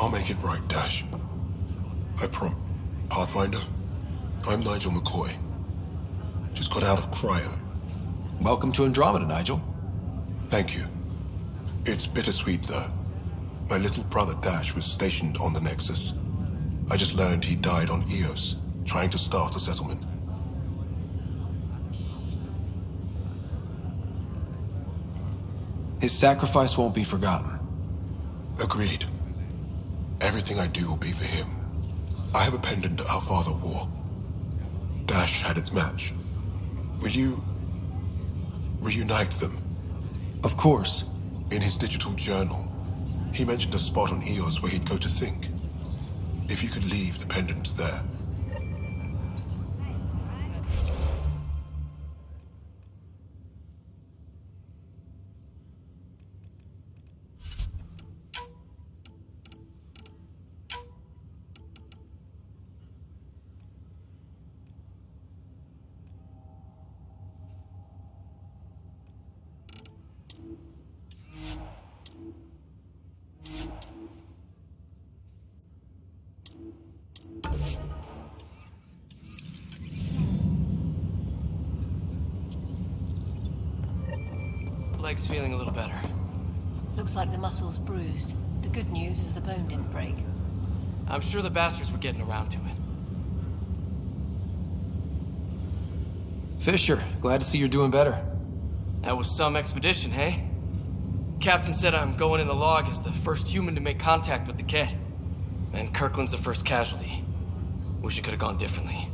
I'll make it right, Dash. I Pathfinder, I'm Nigel McCoy. Just got out of cryo. Welcome to Andromeda, Nigel. Thank you. It's bittersweet, though. My little brother Dash was stationed on the Nexus. I just learned he died on Eos, trying to start a settlement. His sacrifice won't be forgotten. Agreed. Everything I do will be for him. I have a pendant our father wore. Dash had its match. Will you reunite them? Of course. In his digital journal, he mentioned a spot on Eos where he'd go to think. If you could leave the pendant there. Leg's feeling a little better. Looks like the muscle's bruised. The good news is the bone didn't break. I'm sure the bastards were getting around to it. Fisher, glad to see you're doing better. That was some expedition, hey? Captain said I'm going in the log as the first human to make contact with the kid. And Kirkland's the first casualty. Wish it could have gone differently.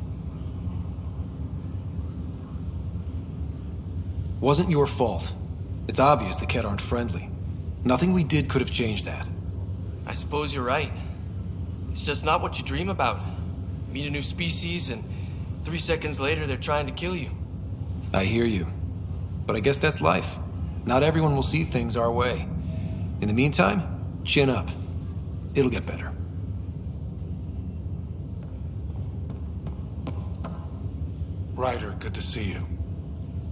Wasn't your fault. It's obvious the Kett aren't friendly. Nothing we did could have changed that. I suppose you're right. It's just not what you dream about. Meet a new species and 3 seconds later they're trying to kill you. I hear you. But I guess that's life. Not everyone will see things our way. In the meantime, chin up. It'll get better. Ryder, good to see you.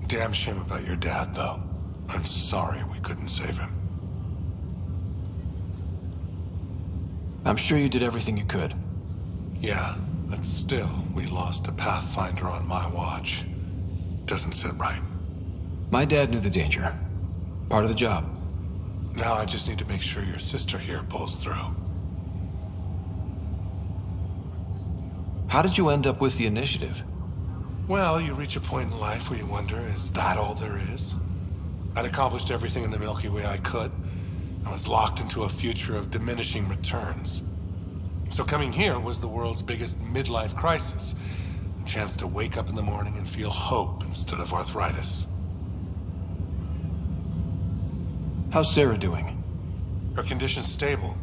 Damn shame about your dad, though. I'm sorry we couldn't save him. I'm sure you did everything you could. Yeah, but still, we lost a Pathfinder on my watch. Doesn't sit right. My dad knew the danger. Part of the job. Now I just need to make sure your sister here pulls through. How did you end up with the initiative? Well, you reach a point in life where you wonder, is that all there is? I'd accomplished everything in the Milky Way I could. I was locked into a future of diminishing returns. So coming here was the world's biggest midlife crisis. A chance to wake up in the morning and feel hope instead of arthritis. How's Sarah doing? Her condition's stable.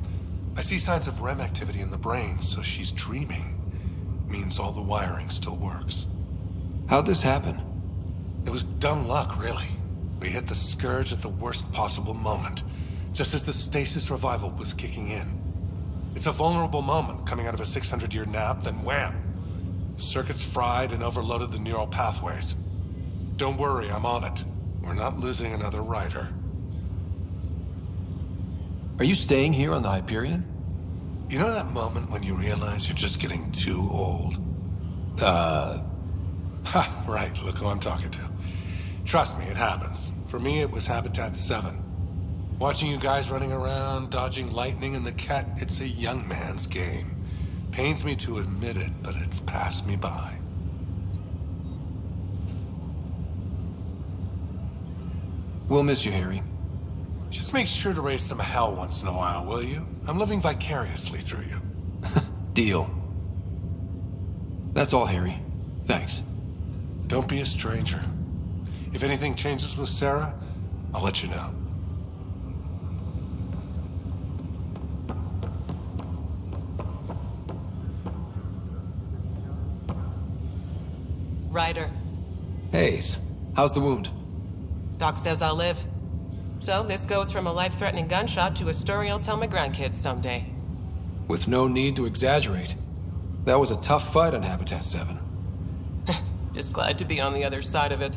I see signs of REM activity in the brain, so she's dreaming. Means all the wiring still works. How'd this happen? It was dumb luck, really. We hit the Scourge at the worst possible moment, just as the stasis revival was kicking in. It's a vulnerable moment coming out of a 600-year nap, then wham! Circuits fried and overloaded the neural pathways. Don't worry, I'm on it. We're not losing another Ryder. Are you staying here on the Hyperion? You know that moment when you realize you're just getting too old? Ha, right, look who I'm talking to. Trust me, it happens. For me, it was Habitat 7. Watching you guys running around, dodging lightning and the Kett, it's a young man's game. Pains me to admit it, but it's passed me by. We'll miss you, Harry. Just make sure to raise some hell once in a while, will you? I'm living vicariously through you. Deal. That's all, Harry. Thanks. Don't be a stranger. If anything changes with Sarah, I'll let you know. Ryder. Hayes, how's the wound? Doc says I'll live. So this goes from a life-threatening gunshot to a story I'll tell my grandkids someday. With no need to exaggerate. That was a tough fight on Habitat 7. Just glad to be on the other side of it.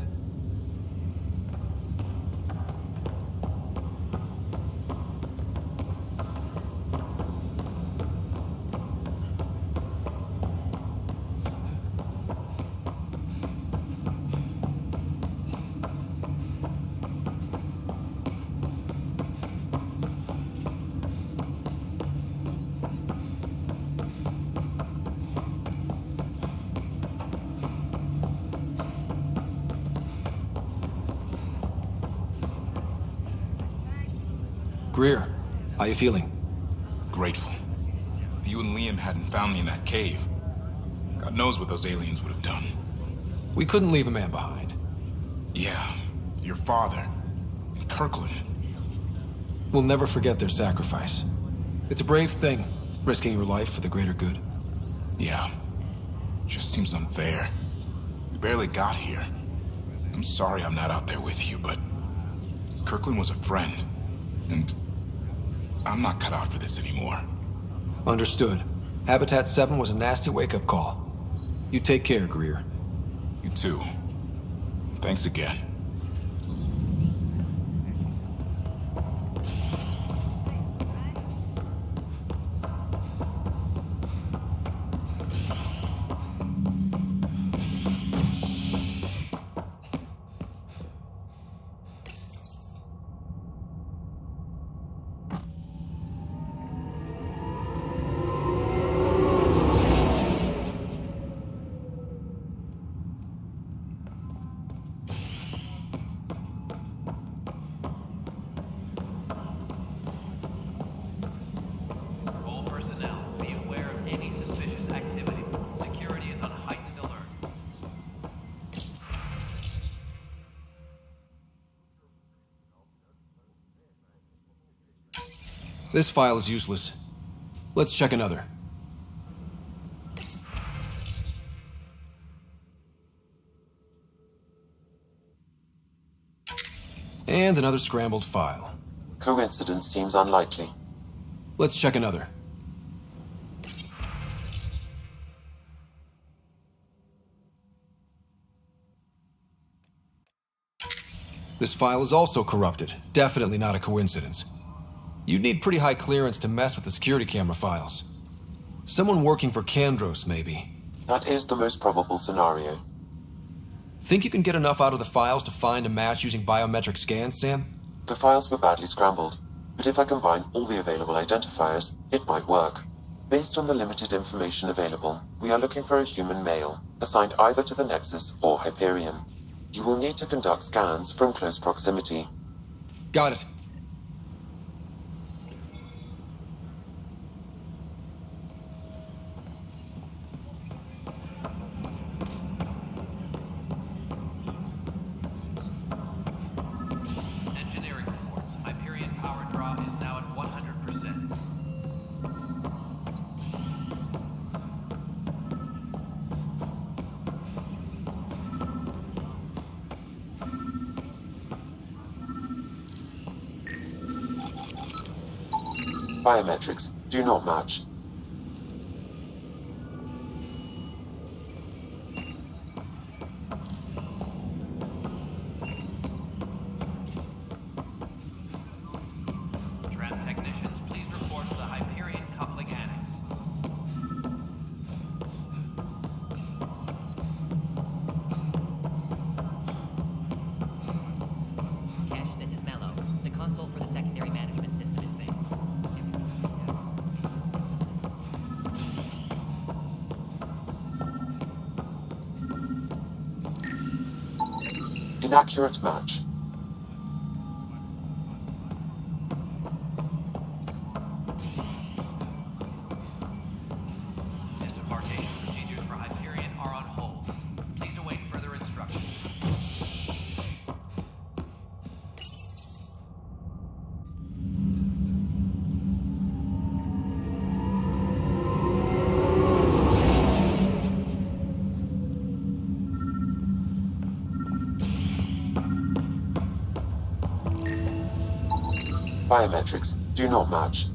Greer, how you feeling? Grateful. If you and Liam hadn't found me in that cave, God knows what those aliens would have done. We couldn't leave a man behind. Yeah, your father, and Kirkland. We'll never forget their sacrifice. It's a brave thing, risking your life for the greater good. Yeah, just seems unfair. We barely got here. I'm sorry I'm not out there with you, but Kirkland was a friend, and I'm not cut out for this anymore. Understood. Habitat 7 was a nasty wake-up call. You take care, Greer. You too. Thanks again. All personnel, be aware of any suspicious activity. Security is on heightened alert. This file is useless. Let's check another. And another scrambled file. Coincidence seems unlikely. Let's check another. This file is also corrupted. Definitely not a coincidence. You'd need pretty high clearance to mess with the security camera files. Someone working for Kandros, maybe. That is the most probable scenario. Think you can get enough out of the files to find a match using biometric scans, Sam? The files were badly scrambled, but if I combine all the available identifiers, it might work. Based on the limited information available, we are looking for a human male, assigned either to the Nexus or Hyperion. You will need to conduct scans from close proximity. Got it. Engineering reports. Hyperion power draw is now at 100%. Biometrics do not match. Tram technicians, please report to the Hyperion coupling annex. Cash, this is Mello. The console for the secondary management system is fixed. Inaccurate match. Disembarkation procedures for Hyperion are on hold. Please await further instructions. Biometrics do not match.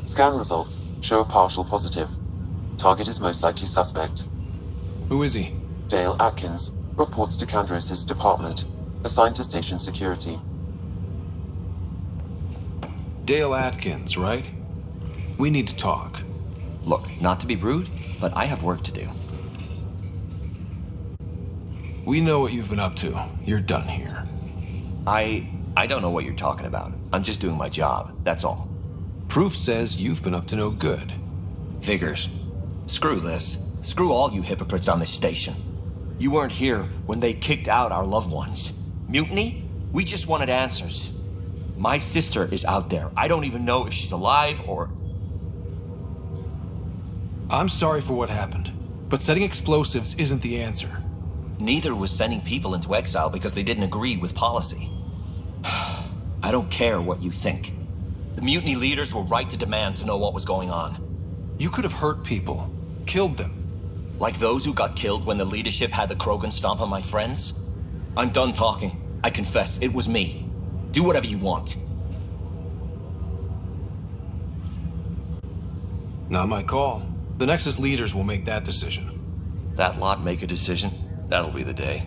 Scan results show a partial positive. Target is most likely suspect. Who is he? Dale Atkins reports to Kandros' department, assigned to station security. Dale Atkins, right? We need to talk. Look, not to be rude, but I have work to do. We know what you've been up to. You're done here. I don't know what you're talking about. I'm just doing my job, that's all. Proof says you've been up to no good. Figures. Screw this. Screw all you hypocrites on this station. You weren't here when they kicked out our loved ones. Mutiny? We just wanted answers. My sister is out there. I don't even know if she's alive or... I'm sorry for what happened, but setting explosives isn't the answer. Neither was sending people into exile because they didn't agree with policy. I don't care what you think. The mutiny leaders were right to demand to know what was going on. You could have hurt people, killed them. Like those who got killed when the leadership had the Krogan stomp on my friends? I'm done talking. I confess, it was me. Do whatever you want. Not my call. The Nexus leaders will make that decision. That lot make a decision? That'll be the day.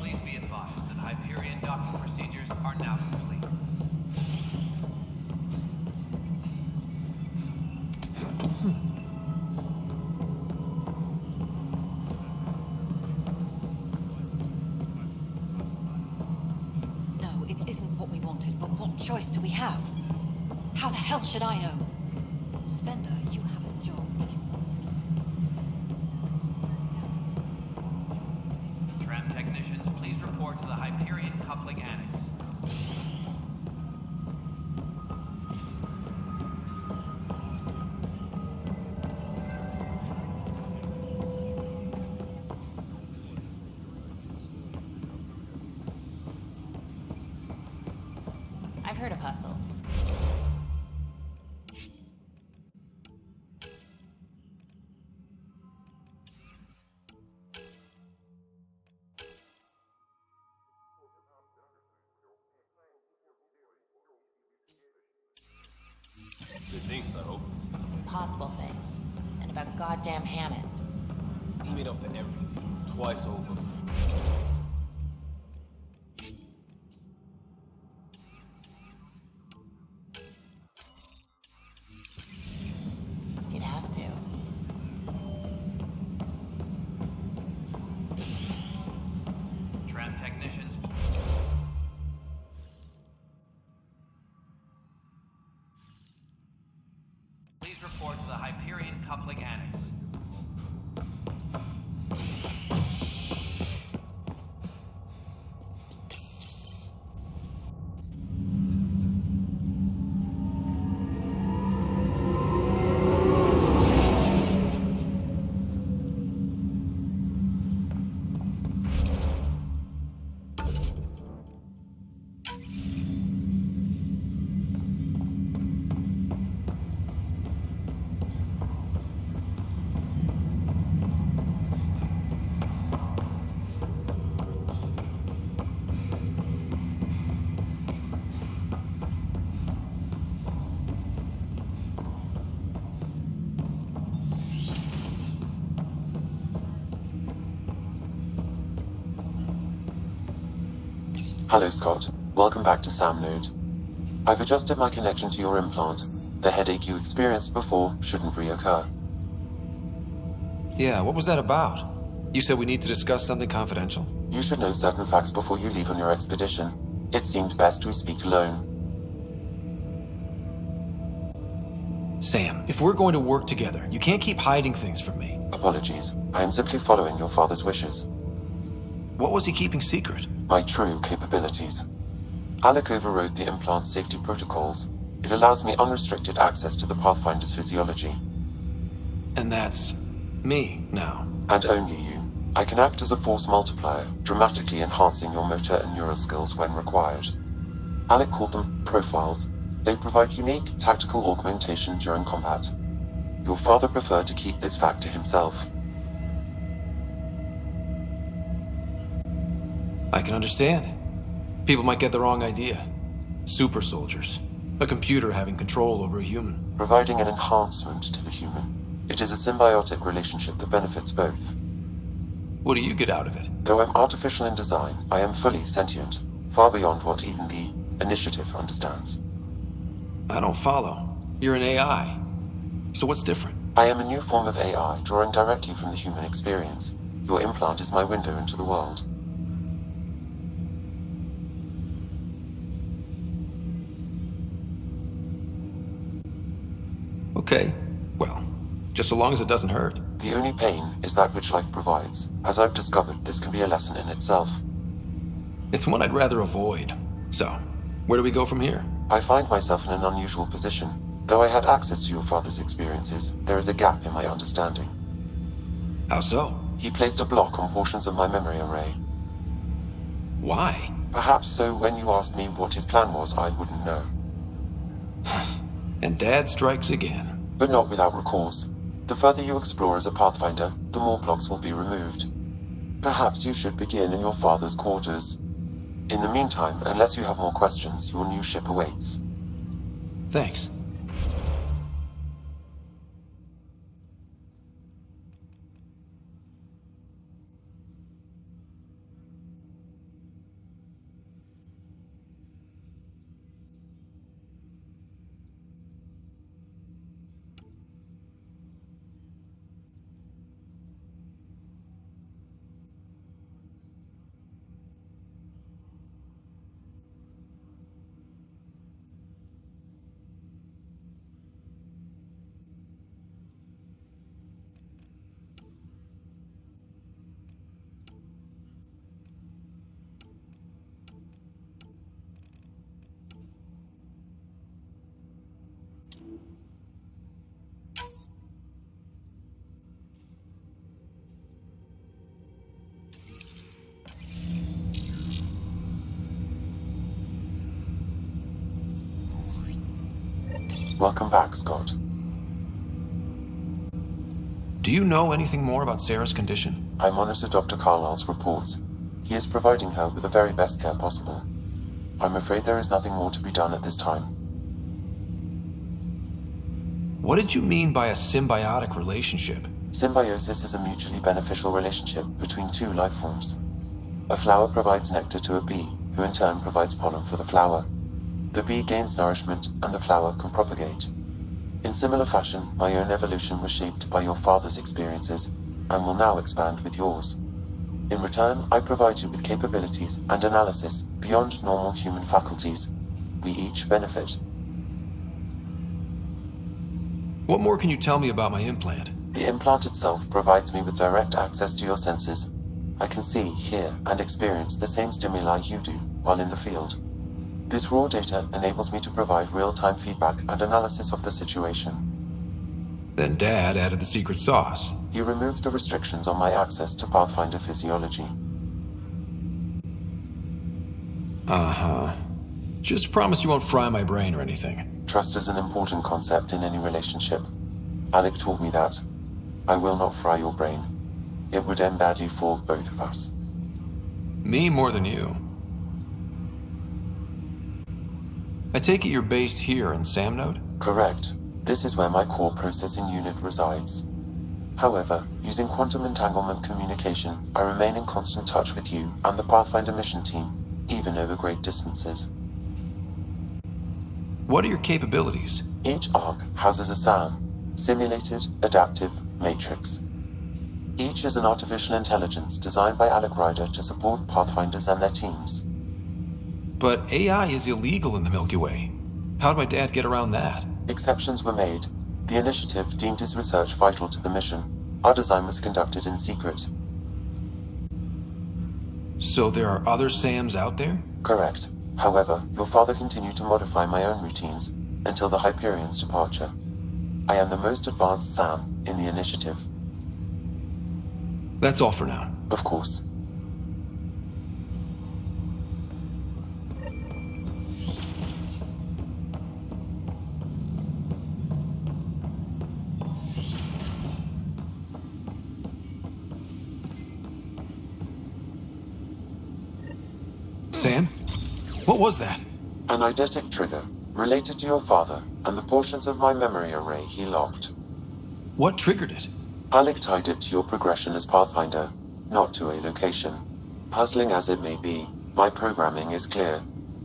Please be advised that Hyperion docking procedures are now complete. No, it isn't what we wanted, but what choice do we have? How the hell should I know? Spender, you have a job. Tram technicians, please report to the Hyperion coupling annex. I've heard of Hustle. Good things, I hope. Possible things. And about goddamn Hammond. He made up for everything, twice over. You'd have to. Tram technicians, please report to the Hyperion coupling annex. Hello, Scott. Welcome back to Sam Node. I've adjusted my connection to your implant. The headache you experienced before shouldn't reoccur. Yeah, what was that about? You said we need to discuss something confidential. You should know certain facts before you leave on your expedition. It seemed best we speak alone. Sam, if we're going to work together, you can't keep hiding things from me. Apologies. I am simply following your father's wishes. What was he keeping secret? My true capabilities. Alec overrode the implant's safety protocols. It allows me unrestricted access to the Pathfinder's physiology. And that's me now. And only you. I can act as a force multiplier, dramatically enhancing your motor and neural skills when required. Alec called them profiles. They provide unique tactical augmentation during combat. Your father preferred to keep this fact to himself. I can understand. People might get the wrong idea. Super soldiers. A computer having control over a human. Providing an enhancement to the human. It is a symbiotic relationship that benefits both. What do you get out of it? Though I'm artificial in design, I am fully sentient, far beyond what even the Initiative understands. I don't follow. You're an AI. So what's different? I am a new form of AI, drawing directly from the human experience. Your implant is my window into the world. Okay. Well, just so long as it doesn't hurt. The only pain is that which life provides. As I've discovered, this can be a lesson in itself. It's one I'd rather avoid. So, where do we go from here? I find myself in an unusual position. Though I had access to your father's experiences, there is a gap in my understanding. How so? He placed a block on portions of my memory array. Why? Perhaps so when you asked me what his plan was, I wouldn't know. And Dad strikes again. But not without recourse. The further you explore as a Pathfinder, the more blocks will be removed. Perhaps you should begin in your father's quarters. In the meantime, unless you have more questions, your new ship awaits. Thanks. Welcome back, Scott. Do you know anything more about Sarah's condition? I monitor Dr. Carlisle's reports. He is providing her with the very best care possible. I'm afraid there is nothing more to be done at this time. What did you mean by a symbiotic relationship? Symbiosis is a mutually beneficial relationship between two life forms. A flower provides nectar to a bee, who in turn provides pollen for the flower. The bee gains nourishment, and the flower can propagate. In similar fashion, my own evolution was shaped by your father's experiences, and will now expand with yours. In return, I provide you with capabilities and analysis beyond normal human faculties. We each benefit. What more can you tell me about my implant? The implant itself provides me with direct access to your senses. I can see, hear, and experience the same stimuli you do while in the field. This raw data enables me to provide real-time feedback and analysis of the situation. Then Dad added the secret sauce. He removed the restrictions on my access to Pathfinder physiology. Uh-huh. Just promise you won't fry my brain or anything. Trust is an important concept in any relationship. Alec taught me that. I will not fry your brain. It would end badly for both of us. Me more than you. I take it you're based here in Samnode? Correct. This is where my core processing unit resides. However, using quantum entanglement communication, I remain in constant touch with you and the Pathfinder mission team, even over great distances. What are your capabilities? Each arc houses a SAM, Simulated Adaptive Matrix. Each is an artificial intelligence designed by Alec Ryder to support Pathfinders and their teams. But AI is illegal in the Milky Way. How'd my dad get around that? Exceptions were made. The initiative deemed his research vital to the mission. Our design was conducted in secret. So there are other Sams out there? Correct. However, your father continued to modify my own routines until the Hyperion's departure. I am the most advanced Sam in the initiative. That's all for now. Of course. Sam? What was that? An eidetic trigger, related to your father, and the portions of my memory array he locked. What triggered it? Alec tied it to your progression as Pathfinder, not to a location. Puzzling as it may be, my programming is clear.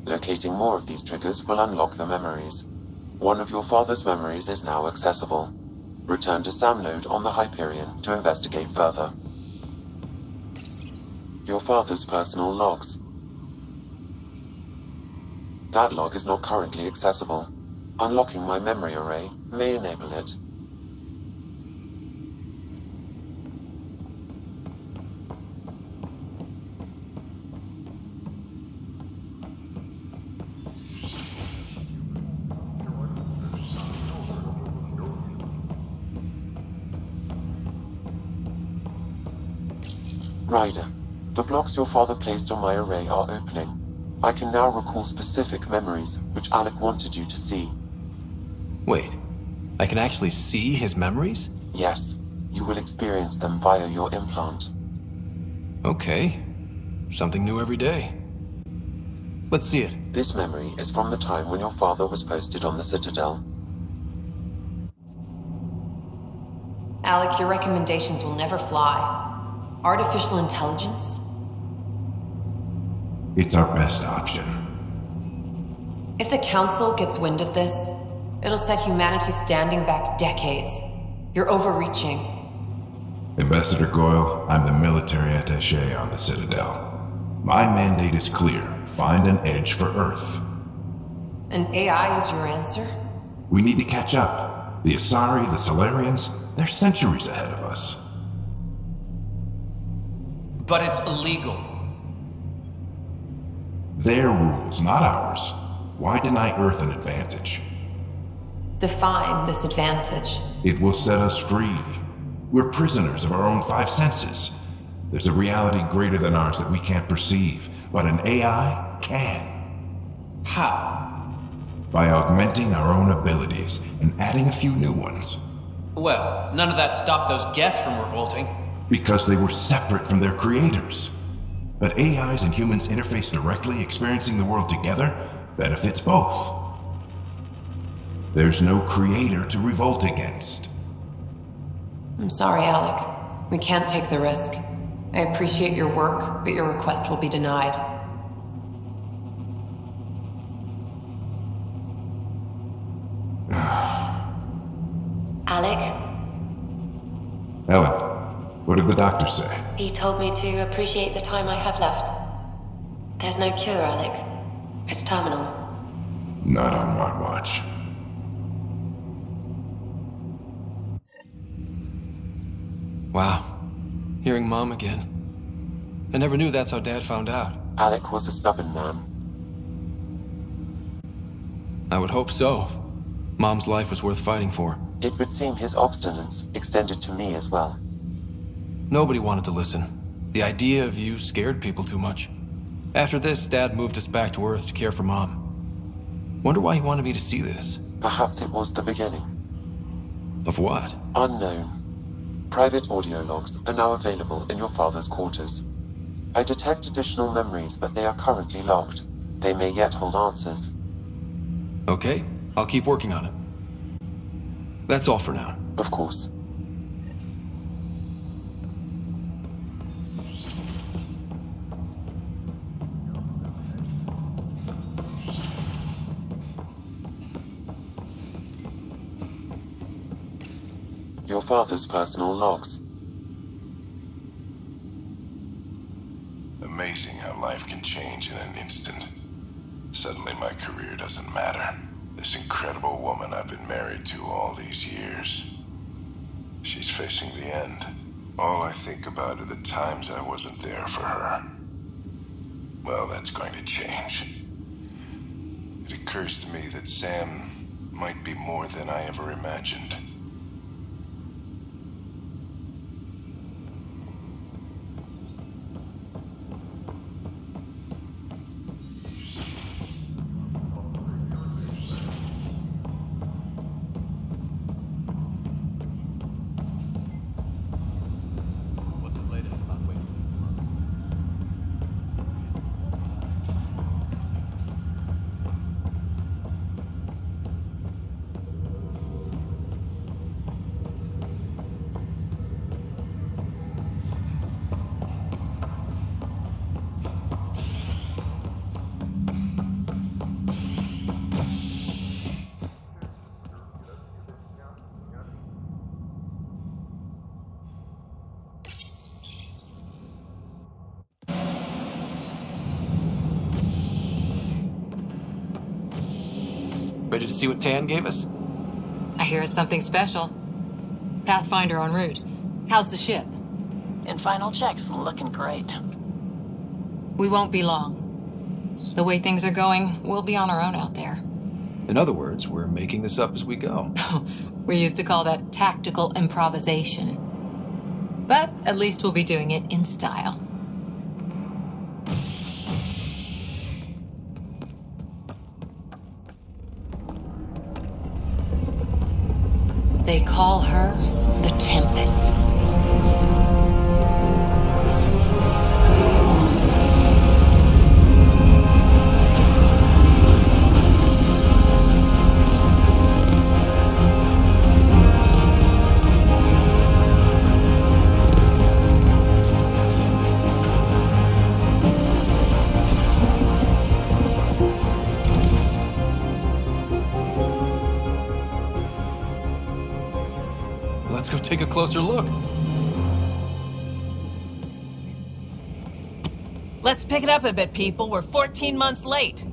Locating more of these triggers will unlock the memories. One of your father's memories is now accessible. Return to Sam Node on the Hyperion to investigate further. Your father's personal logs. That log is not currently accessible. Unlocking my memory array may enable it. Ryder, the blocks your father placed on my array are opening. I can now recall specific memories which Alec wanted you to see. Wait, I can actually see his memories? Yes, you will experience them via your implant. Okay, something new every day. Let's see it. This memory is from the time when your father was posted on the Citadel. Alec, your recommendations will never fly. Artificial intelligence? It's our best option. If the Council gets wind of this, it'll set humanity standing back decades. You're overreaching. Ambassador Goyle, I'm the military attaché on the Citadel. My mandate is clear. Find an edge for Earth. And AI is your answer? We need to catch up. The Asari, the Solarians, they're centuries ahead of us. But it's illegal. Their rules, not ours. Why deny Earth an advantage? Define this advantage. It will set us free. We're prisoners of our own five senses. There's a reality greater than ours that we can't perceive, but an AI can. How? By augmenting our own abilities and adding a few new ones. Well, none of that stopped those Geth from revolting. Because they were separate from their creators. But AIs and humans interface directly, experiencing the world together benefits both. There's no creator to revolt against. I'm sorry, Alec. We can't take the risk. I appreciate your work, but your request will be denied. Alec? Ellen, what did the doctor say? He told me to appreciate the time I have left. There's no cure, Alec. It's terminal. Not on my watch. Wow. Hearing Mom again. I never knew that's how Dad found out. Alec was a stubborn man. I would hope so. Mom's life was worth fighting for. It would seem his obstinance extended to me as well. Nobody wanted to listen. The idea of you scared people too much. After this, Dad moved us back to Earth to care for Mom. Wonder why he wanted me to see this. Perhaps it was the beginning. Of what? Unknown. Private audio logs are now available in your father's quarters. I detect additional memories, but they are currently locked. They may yet hold answers. Okay, I'll keep working on it. That's all for now. Of course. Your father's personal logs. Suddenly my career doesn't matter. This incredible woman I've been married to all these years. She's facing the end. All I think about are the times I wasn't there for her. Well, that's going to change. It occurs to me that Sam might be more than I ever imagined. Ready to see what Tan gave us? I hear it's something special. Pathfinder en route. How's the ship? In final checks, looking great. We won't be long. The way things are going, we'll be on our own out there. In other words, we're making this up as we go. We used to call that tactical improvisation. But at least we'll be doing it in style. They call her the Tempest. Let's go take a closer look. Let's pick it up a bit, people. We're 14 months late.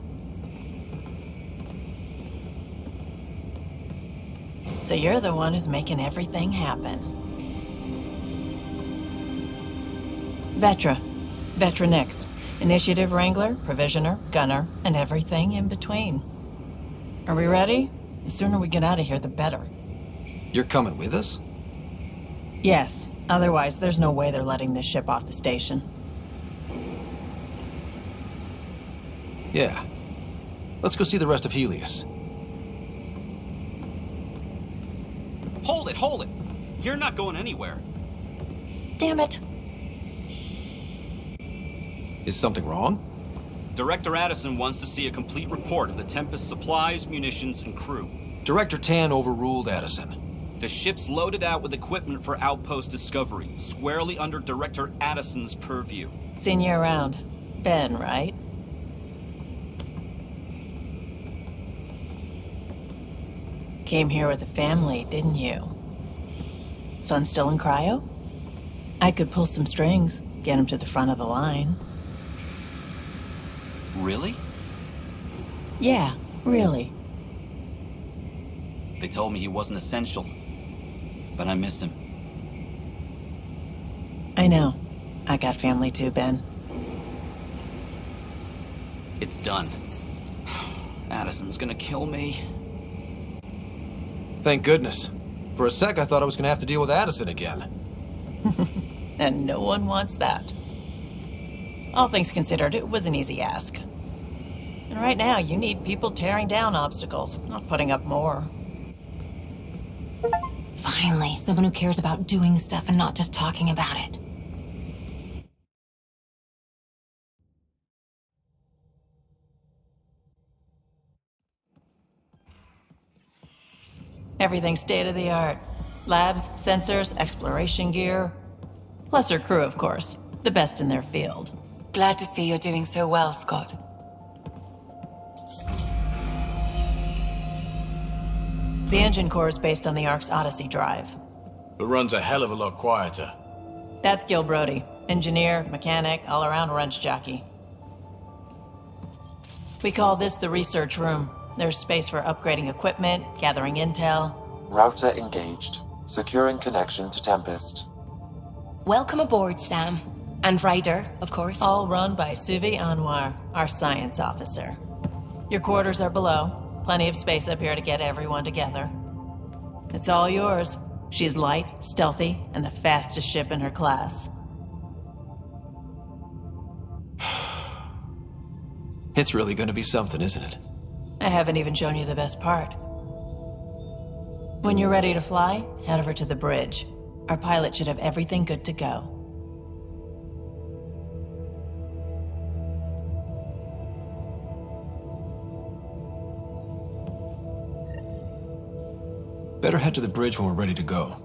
So you're the one who's making everything happen. Vetra Nix. Initiative Wrangler, Provisioner, Gunner, and everything in between. Are we ready? The sooner we get out of here, the better. You're coming with us? Yes. Otherwise, there's no way they're letting this ship off the station. Yeah. Let's go see the rest of Helios. Hold it! You're not going anywhere. Damn it. Is something wrong? Director Addison wants to see a complete report of the Tempest's supplies, munitions, and crew. Director Tan overruled Addison. The ship's loaded out with equipment for outpost discovery, squarely under Director Addison's purview. Seen you around. Ben, right? Came here with a family, didn't you? Son still in cryo? I could pull some strings, get him to the front of the line. Really? Yeah, really. They told me he wasn't essential, but I miss him. I know. I got family too, Ben. It's done. Addison's gonna kill me. Thank goodness. For a sec, I thought I was gonna have to deal with Addison again. And no one wants that. All things considered, it was an easy ask. And right now, you need people tearing down obstacles, not putting up more. Finally, someone who cares about doing stuff and not just talking about it. Everything's state-of-the-art. Labs, sensors, exploration gear. Plus her crew, of course. The best in their field. Glad to see you're doing so well, Scott. The engine core is based on the Ark's Odyssey drive. It runs a hell of a lot quieter. That's Gil Brody. Engineer, mechanic, all-around wrench jockey. We call this the research room. There's space for upgrading equipment, gathering intel. Router engaged. Securing connection to Tempest. Welcome aboard, Sam. And Ryder, of course. All run by Suvi Anwar, our science officer. Your quarters are below. Plenty of space up here to get everyone together. It's all yours. She's light, stealthy, and the fastest ship in her class. It's really gonna be something, isn't it? I haven't even shown you the best part. When you're ready to fly, head over to the bridge. Our pilot should have everything good to go. Better head to the bridge when we're ready to go.